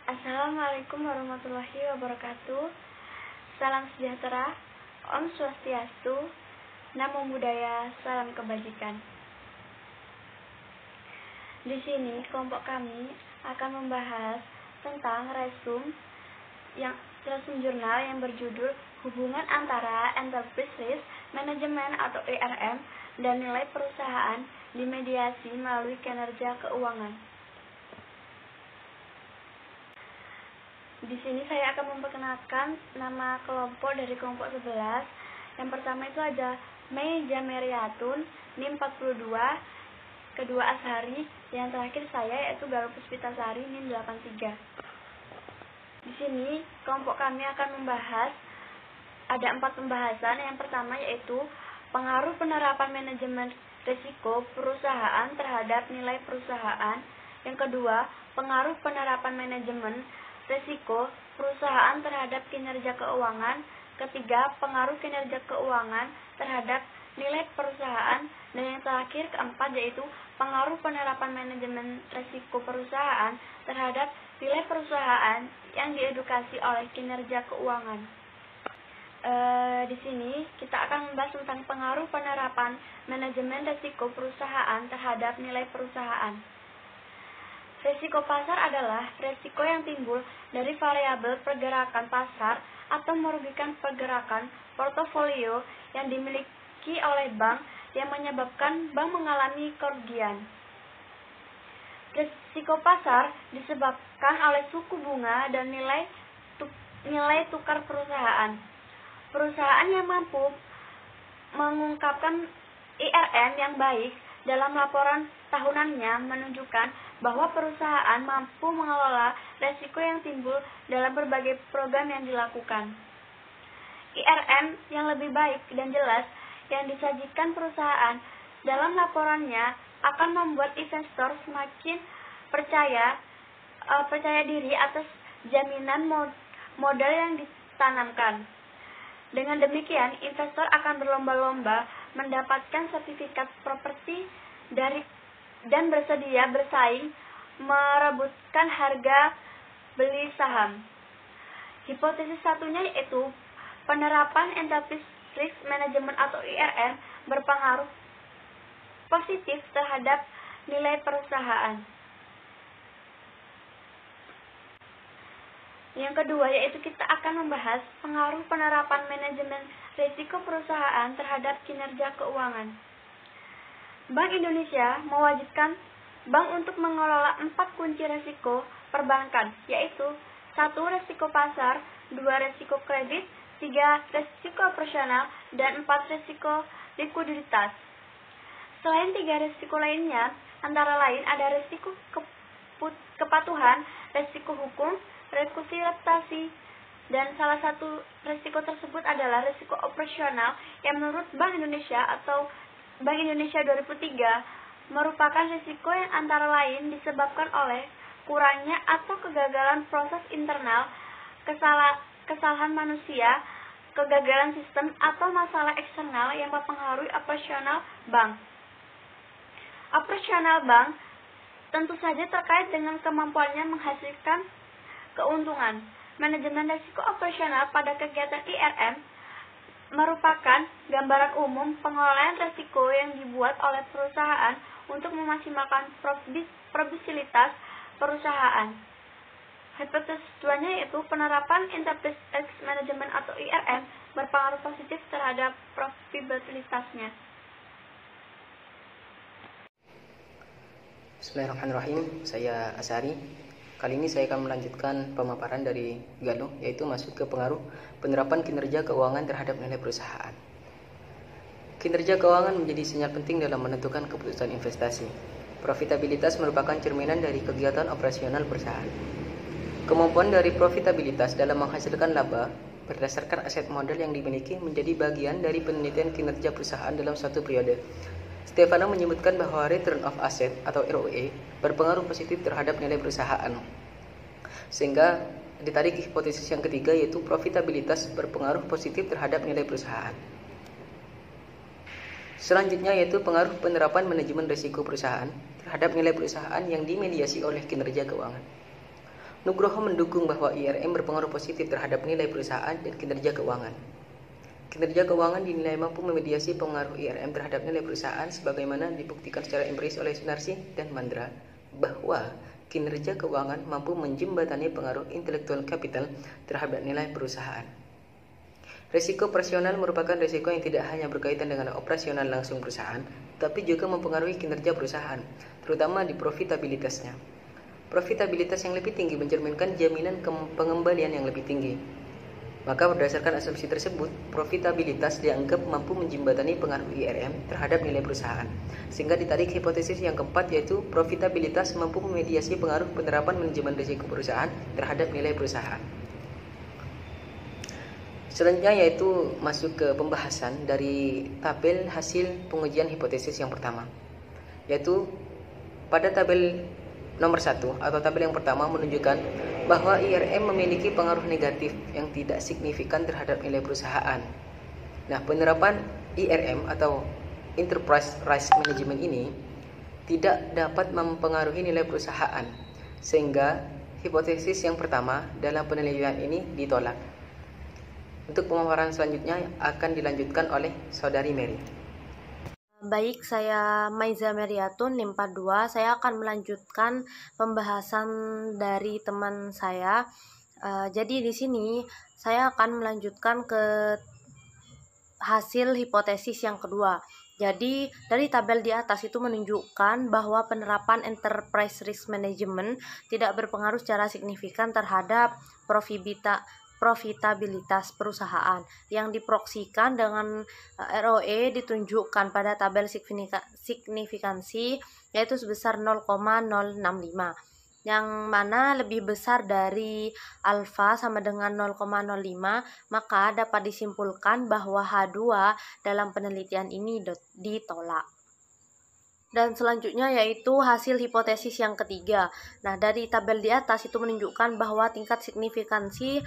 Assalamualaikum warahmatullahi wabarakatuh. Salam sejahtera, Om Swastiastu, Namo Buddhaya, salam kebajikan. Di sini kelompok kami akan membahas tentang resume jurnal yang berjudul Hubungan antara Enterprise Risk Management atau ERM dan nilai perusahaan dimediasi melalui kinerja keuangan. Di sini saya akan memperkenalkan nama kelompok dari kelompok 11. Yang pertama itu ada Mei Jameriatun, NIM 42, kedua Ashari, yang terakhir saya yaitu Galuh Puspitasari, NIM 83. Di sini kelompok kami akan membahas ada 4 pembahasan. Yang pertama yaitu pengaruh penerapan manajemen risiko perusahaan terhadap nilai perusahaan. Yang kedua, pengaruh penerapan manajemen risiko perusahaan terhadap kinerja keuangan. Ketiga, pengaruh kinerja keuangan terhadap nilai perusahaan. Dan yang terakhir, keempat, yaitu pengaruh penerapan manajemen risiko perusahaan terhadap nilai perusahaan yang diedukasi oleh kinerja keuangan. Di sini kita akan membahas tentang pengaruh penerapan manajemen risiko perusahaan terhadap nilai perusahaan. Risiko pasar adalah risiko yang timbul dari variabel pergerakan pasar atau merugikan pergerakan portofolio yang dimiliki oleh bank yang menyebabkan bank mengalami kerugian. Risiko pasar disebabkan oleh suku bunga dan nilai tukar perusahaan. Perusahaan yang mampu mengungkapkan IRM yang baik dalam laporan tahunannya menunjukkan bahwa perusahaan mampu mengelola risiko yang timbul dalam berbagai program yang dilakukan. IRM yang lebih baik dan jelas yang disajikan perusahaan dalam laporannya akan membuat investor semakin percaya diri atas jaminan modal yang ditanamkan. Dengan demikian, investor akan berlomba-lomba mendapatkan sertifikat properti dan bersedia bersaing merebutkan harga beli saham. Hipotesis satunya yaitu penerapan Enterprise Risk Management atau ERM berpengaruh positif terhadap nilai perusahaan. Yang kedua yaitu kita akan membahas pengaruh penerapan manajemen risiko perusahaan terhadap kinerja keuangan. Bank Indonesia mewajibkan bank untuk mengelola 4 kunci risiko perbankan, yaitu 1. Risiko pasar, 2. Risiko kredit, 3. Risiko operasional, dan 4. Risiko likuiditas. Selain 3 risiko lainnya, antara lain ada risiko kepatuhan, risiko hukum, risiko reputasi, dan salah satu risiko tersebut adalah risiko operasional yang menurut Bank Indonesia atau Bank Indonesia 2003 merupakan risiko yang antara lain disebabkan oleh kurangnya atau kegagalan proses internal, kesalahan manusia, kegagalan sistem, atau masalah eksternal yang mempengaruhi operasional bank. Operasional bank tentu saja terkait dengan kemampuannya menghasilkan keuntungan. Manajemen risiko operasional pada kegiatan IRM merupakan gambaran umum pengelolaan risiko yang dibuat oleh perusahaan untuk memaksimalkan probabilitas perusahaan. Hipotesis keduanya yaitu penerapan Enterprise Risk Management atau IRM berpengaruh positif terhadap probabilitasnya. Bismillahirrahmanirrahim, saya Ashari. Kali ini saya akan melanjutkan pemaparan dari Galuh, yaitu masuk ke pengaruh penerapan kinerja keuangan terhadap nilai perusahaan. Kinerja keuangan menjadi sinyal penting dalam menentukan keputusan investasi. Profitabilitas merupakan cerminan dari kegiatan operasional perusahaan. Kemampuan dari profitabilitas dalam menghasilkan laba berdasarkan aset modal yang dimiliki menjadi bagian dari penelitian kinerja perusahaan dalam suatu periode. Stefano menyebutkan bahwa return of asset atau ROE berpengaruh positif terhadap nilai perusahaan. Sehingga ditarik hipotesis yang ketiga yaitu profitabilitas berpengaruh positif terhadap nilai perusahaan. Selanjutnya yaitu pengaruh penerapan manajemen risiko perusahaan terhadap nilai perusahaan yang dimediasi oleh kinerja keuangan. Nugroho mendukung bahwa IRM berpengaruh positif terhadap nilai perusahaan dan kinerja keuangan. Kinerja keuangan dinilai mampu memediasi pengaruh IRM terhadap nilai perusahaan sebagaimana dibuktikan secara empiris oleh Sunarsi dan Mandra bahwa kinerja keuangan mampu menjembatani pengaruh intellectual capital terhadap nilai perusahaan. Risiko operasional merupakan risiko yang tidak hanya berkaitan dengan operasional langsung perusahaan, tapi juga mempengaruhi kinerja perusahaan, terutama di profitabilitasnya. Profitabilitas yang lebih tinggi mencerminkan jaminan pengembalian yang lebih tinggi. Maka berdasarkan asumsi tersebut, profitabilitas dianggap mampu menjembatani pengaruh IRM terhadap nilai perusahaan. Sehingga ditarik hipotesis yang keempat, yaitu profitabilitas mampu memediasi pengaruh penerapan manajemen risiko perusahaan terhadap nilai perusahaan. Selanjutnya yaitu masuk ke pembahasan dari tabel hasil pengujian hipotesis yang pertama, yaitu pada tabel nomor 1 atau tabel yang pertama menunjukkan bahwa IRM memiliki pengaruh negatif yang tidak signifikan terhadap nilai perusahaan. Nah, penerapan IRM atau Enterprise Risk Management ini tidak dapat mempengaruhi nilai perusahaan, sehingga hipotesis yang pertama dalam penelitian ini ditolak. Untuk pemaparan selanjutnya akan dilanjutkan oleh Saudari Mary. Baik, saya Maiza Meriatun, NIM 42. Saya akan melanjutkan pembahasan dari teman saya. Jadi di sini saya akan melanjutkan ke hasil hipotesis yang kedua. Jadi dari tabel di atas itu menunjukkan bahwa penerapan Enterprise Risk Management tidak berpengaruh secara signifikan terhadap profitabilitas perusahaan. Yang diproksikan dengan ROE ditunjukkan pada tabel signifikansi yaitu sebesar 0,065, yang mana lebih besar dari alfa sama dengan 0,05, maka dapat disimpulkan bahwa H2 dalam penelitian ini ditolak. Dan selanjutnya yaitu hasil hipotesis yang ketiga. Nah, dari tabel di atas itu menunjukkan bahwa tingkat signifikansi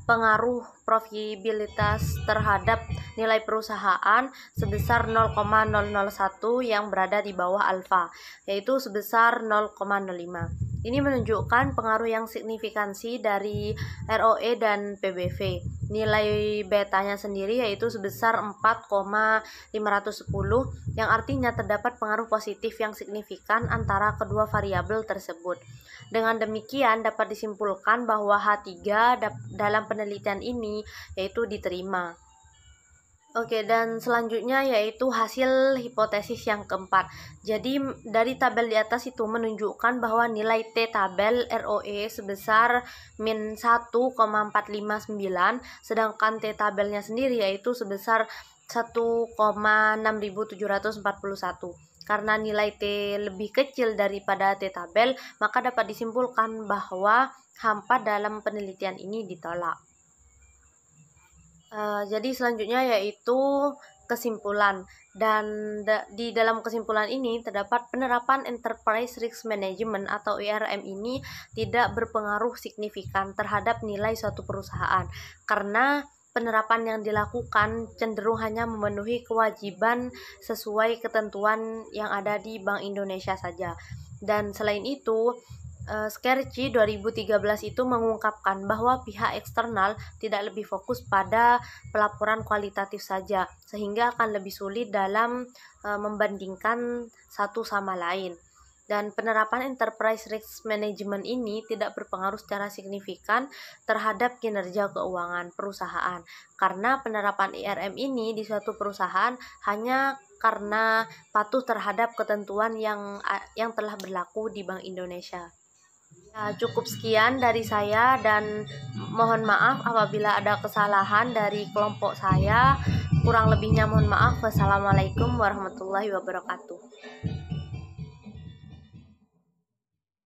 pengaruh profitabilitas terhadap nilai perusahaan sebesar 0,001 yang berada di bawah alfa, yaitu sebesar 0,05. Ini menunjukkan pengaruh yang signifikansi dari ROE dan PBV. Nilai betanya sendiri yaitu sebesar 4,510, yang artinya terdapat pengaruh positif yang signifikan antara kedua variabel tersebut. Dengan demikian dapat disimpulkan bahwa H3 dalam penelitian ini yaitu diterima. Oke, dan selanjutnya yaitu hasil hipotesis yang keempat. Jadi dari tabel di atas itu menunjukkan bahwa nilai T tabel ROE sebesar min 1,459, sedangkan T tabelnya sendiri yaitu sebesar 1,6741. Karena nilai T lebih kecil daripada T tabel, maka dapat disimpulkan bahwa H4 dalam penelitian ini ditolak. Jadi selanjutnya yaitu kesimpulan, dan di dalam kesimpulan ini terdapat penerapan Enterprise Risk Management atau IRM ini tidak berpengaruh signifikan terhadap nilai suatu perusahaan, karena penerapan yang dilakukan cenderung hanya memenuhi kewajiban sesuai ketentuan yang ada di Bank Indonesia saja. Dan selain itu, Skerci 2013 itu mengungkapkan bahwa pihak eksternal tidak lebih fokus pada pelaporan kualitatif saja, sehingga akan lebih sulit dalam membandingkan satu sama lain. Dan penerapan Enterprise Risk Management ini tidak berpengaruh secara signifikan terhadap kinerja keuangan perusahaan, karena penerapan IRM ini di suatu perusahaan hanya karena patuh terhadap ketentuan yang telah berlaku di Bank Indonesia. Nah, cukup sekian dari saya, dan mohon maaf apabila ada kesalahan dari kelompok saya. Kurang lebihnya mohon maaf. Wassalamualaikum warahmatullahi wabarakatuh.